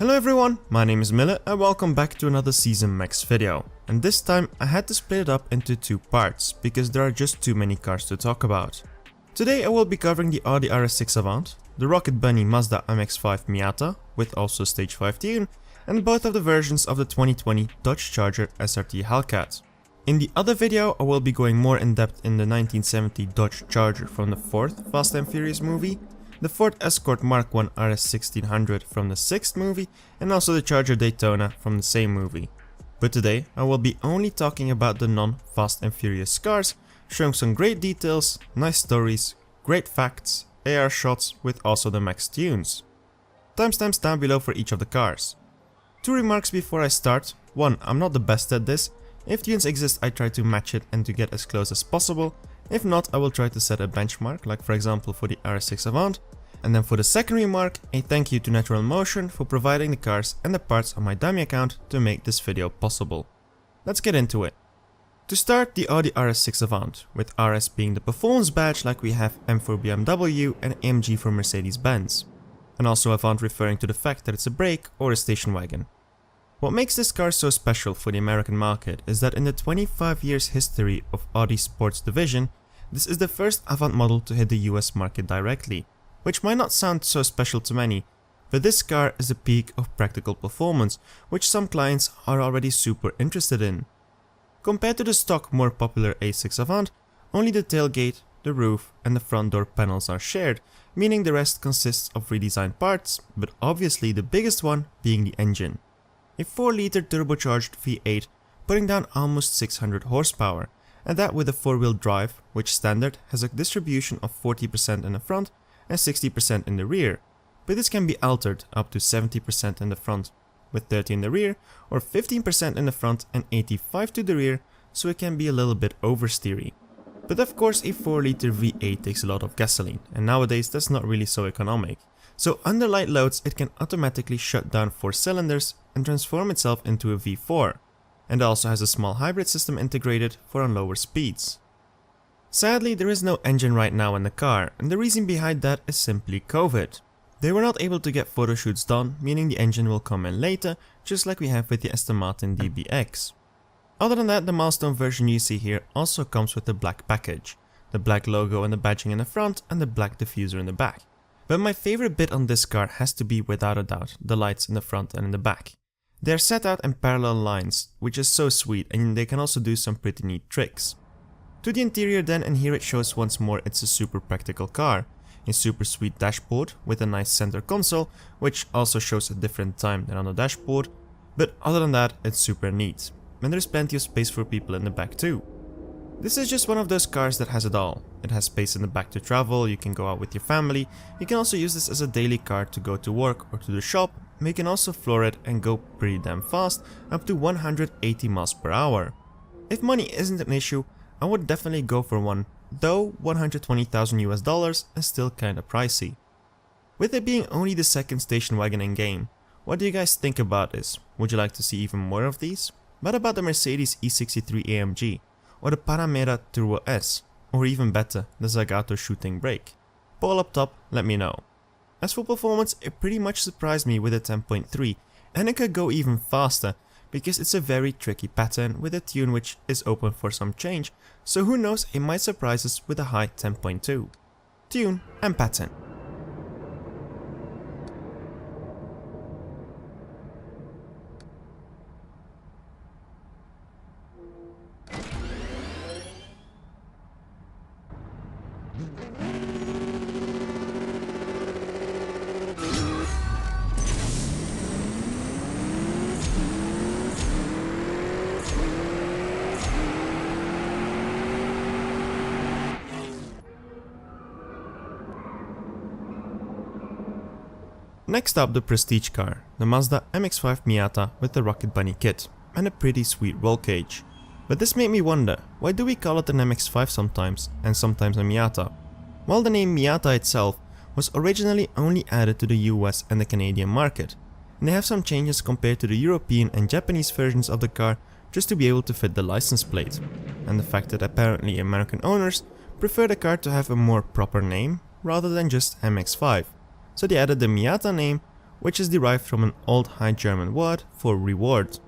Hello everyone, my name is Miller and welcome back to another Season Max video. And this time I had to split it up into two parts because there are just too many cars to talk about. Today I will be covering the Audi RS6 Avant, the Rocket Bunny Mazda MX-5 Miata with also Stage 5 tune, and both of the versions of the 2020 Dodge Charger SRT Hellcat. In the other video I will be going more in depth in the 1970 Dodge Charger from the 4th Fast and Furious movie, the Ford Escort Mark I RS 1600 from the 6th movie, and also the Charger Daytona from the same movie. But today I will be only talking about the non-Fast and Furious cars, showing some great details, nice stories, great facts, AR shots with also the max tunes. Timestamps down below for each of the cars. Two remarks before I start. One, I'm not the best at this. If tunes exist I try to match it and to get as close as possible. If not, I will try to set a benchmark, like for example for the RS6 Avant. And then for the second remark, a thank you to Natural Motion for providing the cars and the parts on my dummy account to make this video possible. Let's get into it. To start, the Audi RS6 Avant, with RS being the performance badge like we have M for BMW and AMG for Mercedes-Benz. And also Avant referring to the fact that it's a brake or a station wagon. What makes this car so special for the American market is that in the 25 years history of Audi Sports division, this is the first Avant model to hit the US market directly, which might not sound so special to many, but this car is the peak of practical performance, which some clients are already super interested in. Compared to the stock more popular A6 Avant, only the tailgate, the roof and the front door panels are shared, meaning the rest consists of redesigned parts, but obviously the biggest one being the engine. A 4-liter turbocharged V8 putting down almost 600 horsepower, and that with a 4-wheel drive, which standard has a distribution of 40% in the front and 60% in the rear, but this can be altered up to 70% in the front, with 30 in the rear, or 15% in the front and 85 to the rear, so it can be a little bit oversteery. But of course a 4-liter V8 takes a lot of gasoline, and nowadays that's not really so economic. So under light loads it can automatically shut down 4 cylinders and transform itself into a V4, and also has a small hybrid system integrated for on lower speeds. Sadly there is no engine right now in the car, and the reason behind that is simply COVID. They were not able to get photo shoots done, meaning the engine will come in later, just like we have with the Aston Martin DBX. Other than that, the milestone version you see here also comes with the black package, the black logo and the badging in the front and the black diffuser in the back. But my favorite bit on this car has to be without a doubt the lights in the front and in the back. They are set out in parallel lines, which is so sweet, and they can also do some pretty neat tricks. To the interior then, and here it shows once more it's a super practical car. A super sweet dashboard with a nice center console, which also shows a different time than on the dashboard, but other than that it's super neat. And there's plenty of space for people in the back too. This is just one of those cars that has it all. It has space in the back to travel, you can go out with your family, you can also use this as a daily car to go to work or to the shop, but you can also floor it and go pretty damn fast, up to 180 miles per hour. If money isn't an issue, I would definitely go for one, though $120,000 is still kinda pricey. With it being only the second station wagon in game, what do you guys think about this? Would you like to see even more of these? What about the Mercedes E63 AMG? Or the Panamera Turbo S, or even better, the Zagato shooting brake? Poll up top, let me know. As for performance, it pretty much surprised me with a 10.3, and it could go even faster, because it's a very tricky pattern with a tune which is open for some change, so who knows, it might surprise us with a high 10.2. Tune and pattern. Next up, the prestige car, the Mazda MX-5 Miata with the Rocket Bunny kit and a pretty sweet roll cage. But this made me wonder, why do we call it an MX-5 sometimes and sometimes a Miata? Well, the name Miata itself was originally only added to the US and the Canadian market, and they have some changes compared to the European and Japanese versions of the car just to be able to fit the license plate, and the fact that apparently American owners prefer the car to have a more proper name rather than just MX-5. So they added the Miata name, which is derived from an old High German word for reward.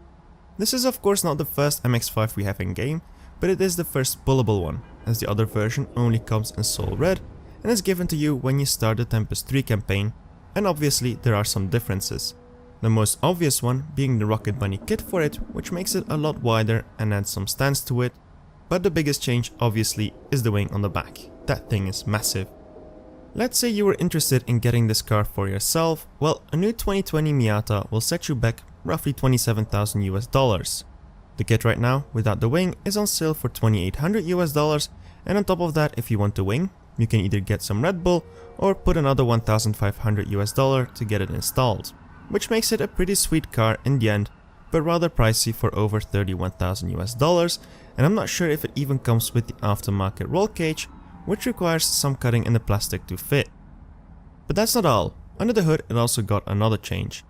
This is of course not the first MX-5 we have in game, but it is the first pullable one, as the other version only comes in Soul Red and is given to you when you start the Tempest 3 campaign, and obviously there are some differences. The most obvious one being the Rocket Bunny kit for it, which makes it a lot wider and adds some stance to it, but the biggest change obviously is the wing on the back. That thing is massive. Let's say you were interested in getting this car for yourself. Well, a new 2020 Miata will set you back roughly $27,000 US. The kit right now, without the wing, is on sale for $2,800 US, and on top of that, if you want the wing, you can either get some Red Bull or put another $1,500 US to get it installed, which makes it a pretty sweet car in the end, but rather pricey for over $31,000 US, and I'm not sure if it even comes with the aftermarket roll cage, which requires some cutting in the plastic to fit. But that's not all. Under the hood it also got another change.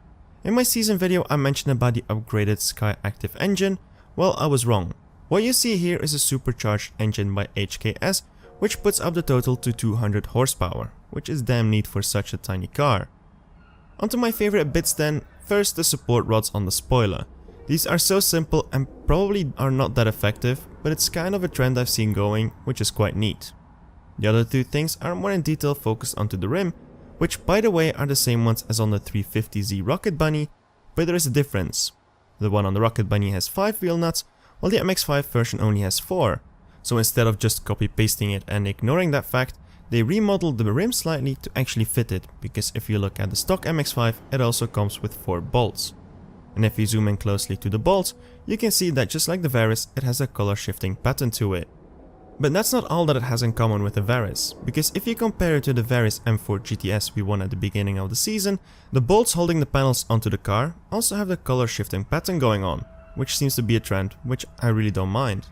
In my season video I mentioned about the upgraded Sky Active engine. Well, I was wrong. What you see here is a supercharged engine by HKS, which puts up the total to 200 horsepower, which is damn neat for such a tiny car. Onto my favorite bits then. First, the support rods on the spoiler. These are so simple and probably are not that effective, but it's kind of a trend I've seen going, which is quite neat. The other two things are more in detail focused onto the rim, which by the way are the same ones as on the 350Z Rocket Bunny, but there is a difference. The one on the Rocket Bunny has 5 wheel nuts, while the MX-5 version only has 4. So instead of just copy pasting it and ignoring that fact, they remodeled the rim slightly to actually fit it, because if you look at the stock MX-5 it also comes with 4 bolts. And if you zoom in closely to the bolts, you can see that just like the Varys, it has a color shifting pattern to it. But that's not all that it has in common with the Varys, because if you compare it to the Varys M4 GTS we won at the beginning of the season, the bolts holding the panels onto the car also have the color shifting pattern going on, which seems to be a trend which I really don't mind.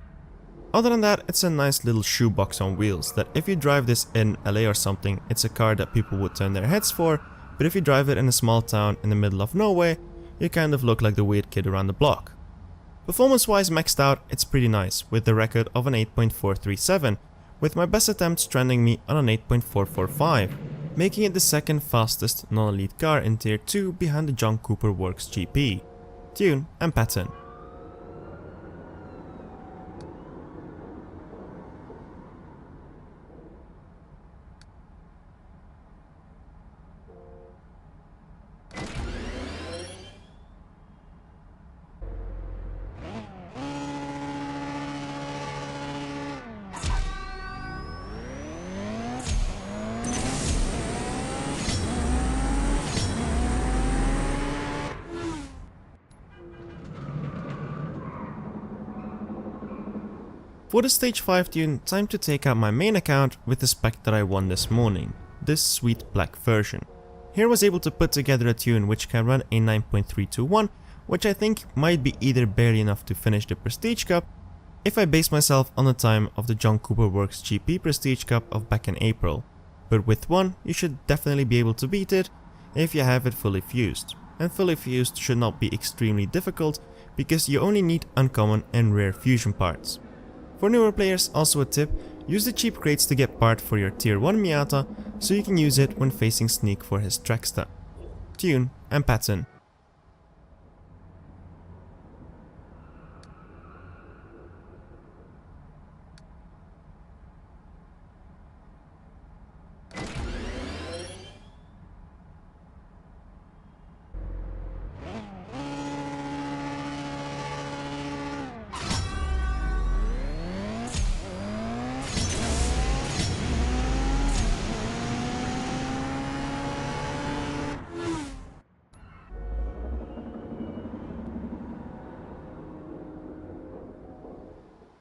Other than that, it's a nice little shoebox on wheels that if you drive this in LA or something, it's a car that people would turn their heads for, but if you drive it in a small town in the middle of nowhere, you kind of look like the weird kid around the block. Performance wise maxed out, it's pretty nice, with the record of an 8.437, with my best attempt stranding me on an 8.445, making it the second fastest non-elite car in tier 2 behind the John Cooper Works GP, tune and pattern. For the stage 5 tune, time to take out my main account with the spec that I won this morning, this sweet black version. Here I was able to put together a tune which can run a 9.321, which I think might be either barely enough to finish the Prestige Cup, if I base myself on the time of the John Cooper Works GP Prestige Cup of back in April. But with one, you should definitely be able to beat it if you have it fully fused. And fully fused should not be extremely difficult, because you only need uncommon and rare fusion parts. For newer players, also a tip, use the cheap crates to get part for your tier 1 Miata, so you can use it when facing Sneak for his trackster. Tune and pattern.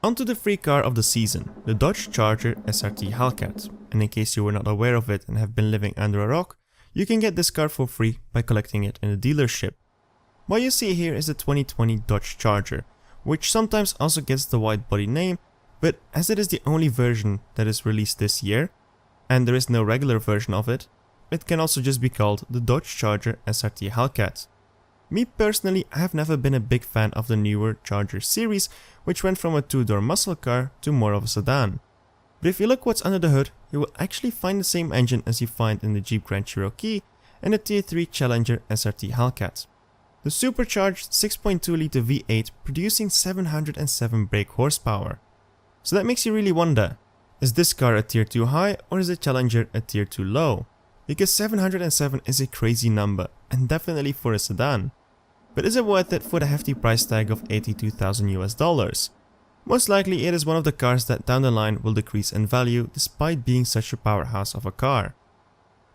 Onto the free car of the season, the Dodge Charger SRT Hellcat, and in case you were not aware of it and have been living under a rock, you can get this car for free by collecting it in a dealership. What you see here is the 2020 Dodge Charger, which sometimes also gets the wide body name, but as it is the only version that is released this year, and there is no regular version of it, it can also just be called the Dodge Charger SRT Hellcat. Me personally, I have never been a big fan of the newer Charger series, which went from a 2-door muscle car to more of a sedan. But if you look what's under the hood, you will actually find the same engine as you find in the Jeep Grand Cherokee, and a Tier 3 Challenger SRT Hellcat. The supercharged 6.2 liter V8 producing 707 brake horsepower. So that makes you really wonder, is this car a Tier 2 high or is the Challenger a Tier 2 low? Because 707 is a crazy number and definitely for a sedan. But is it worth it for the hefty price tag of $82,000 US? Most likely it is one of the cars that down the line will decrease in value despite being such a powerhouse of a car.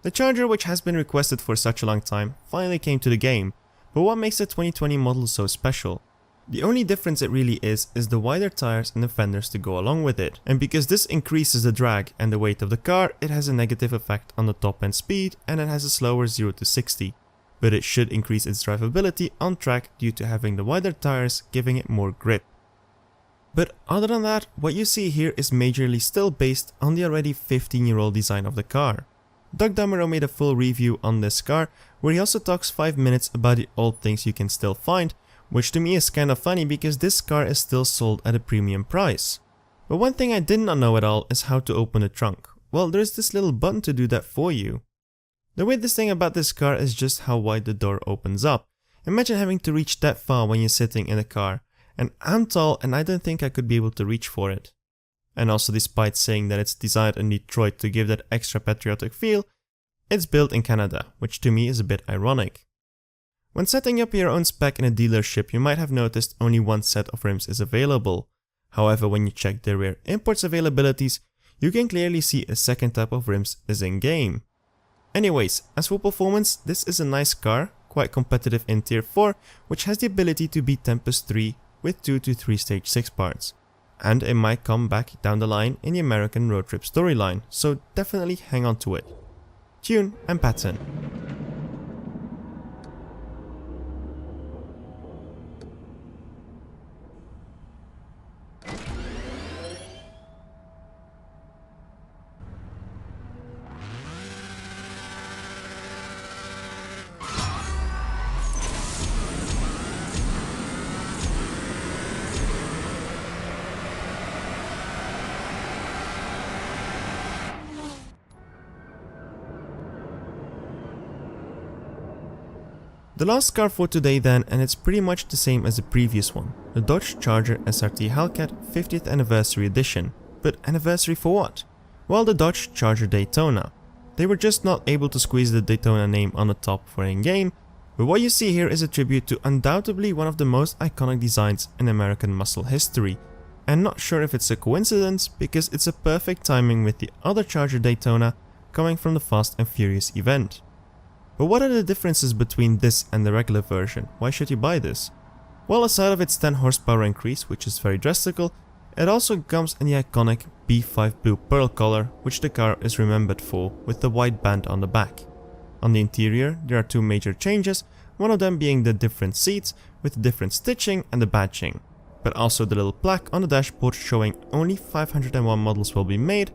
The Charger, which has been requested for such a long time, finally came to the game, but what makes the 2020 model so special? The only difference it really is the wider tires and the fenders to go along with it, and because this increases the drag and the weight of the car, it has a negative effect on the top end speed and it has a slower 0 to 60. But it should increase its drivability on track due to having the wider tires giving it more grip. But other than that, what you see here is majorly still based on the already 15-year-old design of the car. Doug Damero made a full review on this car where he also talks 5 minutes about the old things you can still find, which to me is kind of funny because this car is still sold at a premium price. But one thing I did not know at all is how to open the trunk. Well, there's this little button to do that for you. The weirdest thing about this car is just how wide the door opens up. Imagine having to reach that far when you're sitting in a car, and I'm tall and I don't think I could be able to reach for it. And also, despite saying that it's designed in Detroit to give that extra patriotic feel, it's built in Canada, which to me is a bit ironic. When setting up your own spec in a dealership, you might have noticed only one set of rims is available. However, when you check the rear imports availabilities, you can clearly see a second type of rims is in game. Anyways, as for performance, this is a nice car, quite competitive in Tier 4, which has the ability to beat Tempest 3 with 2 to 3 stage 6 parts. And it might come back down the line in the American road trip storyline, so definitely hang on to it. Tune and pattern. The last car for today then, and it's pretty much the same as the previous one, the Dodge Charger SRT Hellcat 50th Anniversary Edition. But anniversary for what? Well, the Dodge Charger Daytona. They were just not able to squeeze the Daytona name on the top for in-game, but what you see here is a tribute to undoubtedly one of the most iconic designs in American muscle history. And not sure if it's a coincidence, because it's a perfect timing with the other Charger Daytona coming from the Fast and Furious event. But what are the differences between this and the regular version? Why should you buy this? Well, aside of its 10 horsepower increase, which is very drastical, it also comes in the iconic B5 blue pearl color, which the car is remembered for, with the white band on the back. On the interior, there are two major changes, one of them being the different seats with different stitching and the badging. But also the little plaque on the dashboard showing only 501 models will be made.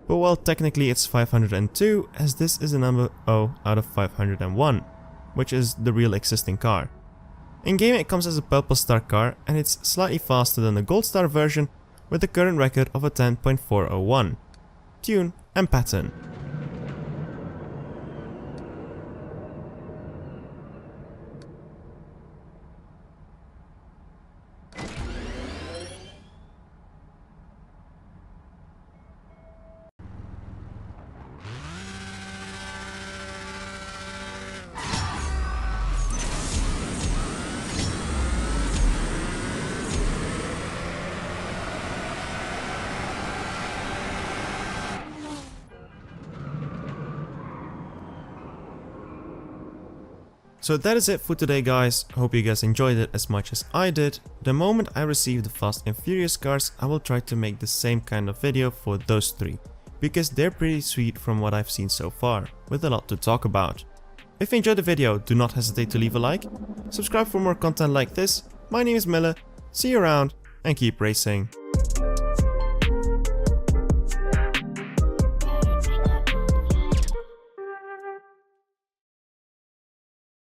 But well, technically it's 502, as this is a number 0 out of 501, which is the real existing car. In game it comes as a Purple Star car, and it's slightly faster than the Gold Star version, with the current record of a 10.401. Tune and pattern. So that is it for today, guys. Hope you guys enjoyed it as much as I did. The moment I receive the Fast and Furious cars, I will try to make the same kind of video for those three, because they're pretty sweet from what I've seen so far, with a lot to talk about. If you enjoyed the video, do not hesitate to leave a like, subscribe for more content like this. My name is Mille, see you around, and keep racing.